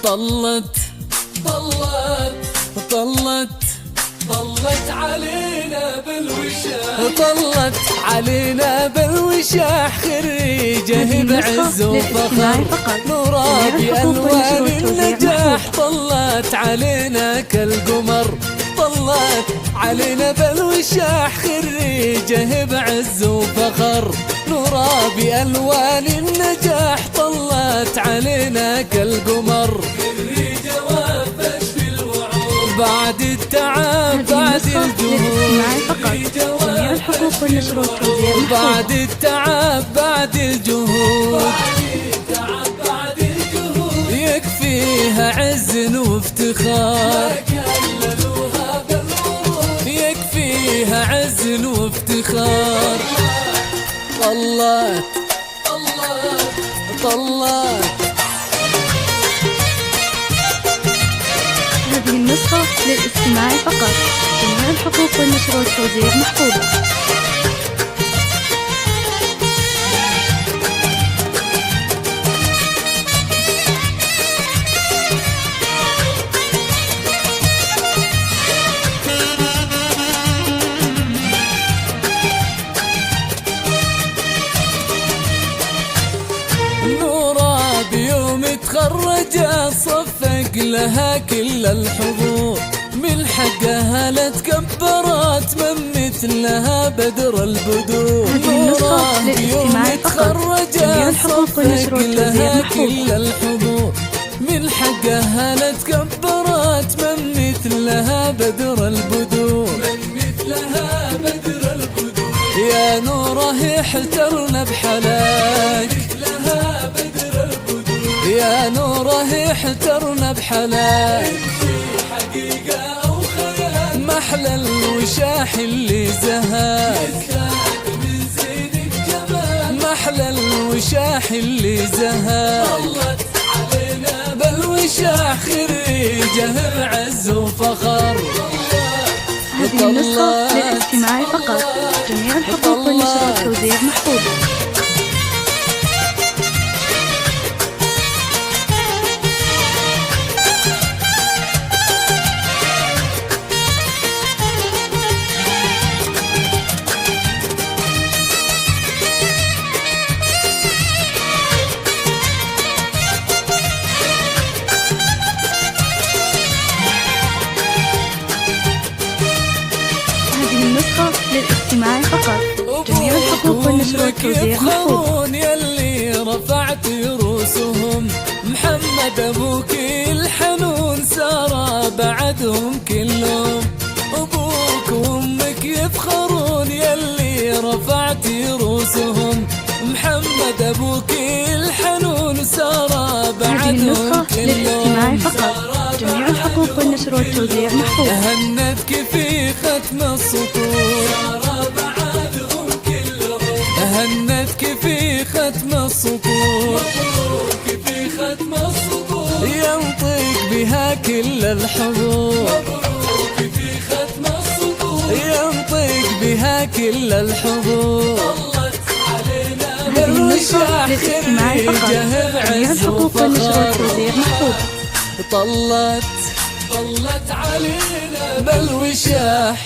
طلت طلت طلت طلت علينا بالوشاح، طلت علينا بالوشاح، خريجه بعز وفخر، نورا بألوان النجاح، طلت علينا كالقمر، طلت علينا بالوشاح، خريجه بعز وفخر، نورا بألوان النجاح، طلت علينا كالقمر، خريجه وفش في الوعود، بعد التعب بعد الجهود، جميع الحقوق والنشر والتوزيع بعد التعب بعد الجهود، يكفيها عز وافتخار، يكفيها عز وافتخار، طلت طلت. هذه النسخة للاستماع فقط، جميع الحقوق والنشر والتوزيع محفوظة. نورا بيوم تخرجت صفق لها كل الحضور، من حقها لا تكبرت من مثلها بدر البدور، نورا بيوم تخرجت صفق لها كل الحضور، من حقها لا تكبرت من مثلها بدر البدور، من مثلها بدر البدور، يا نوره احترنا بحلاك، يا نوره احترنا بحلاك، حقيقة أو خيال، محلى الوشاح اللي زهاك، من زين الجمال، محلى الوشاح اللي زهاك، طلت علينا بالوشاح، خريجه بعز وفخر، هذه النسخة للاستماع فقط، جميع الحقوق والنشر والتوزيع محفوظة. للاستماع فقط، جميع الحقوق والنشر والتوزيع محفوظة. يلي رفعت رؤوسهم، محمد أبوك الحنون، سارة بعدهم كلهم، أبوك وأمك يفخرون، يلي رفعت رؤوسهم، محمد أبوك الحنون، سارة بعدهم كلهم. للاستماع فقط، جميع الحقوق والنشر والتوزيع محفوظة. أهنتك في ختم السطور، أهنتك في ختم السطور، مبروك في ختم السطور، ينطق بها كل الحضور، مبروك في ختم السطور، ينطق بها كل الحضور، طلت علينا بالوشاح، خريجه بعز وفخر، طلت علينا بالوشاح.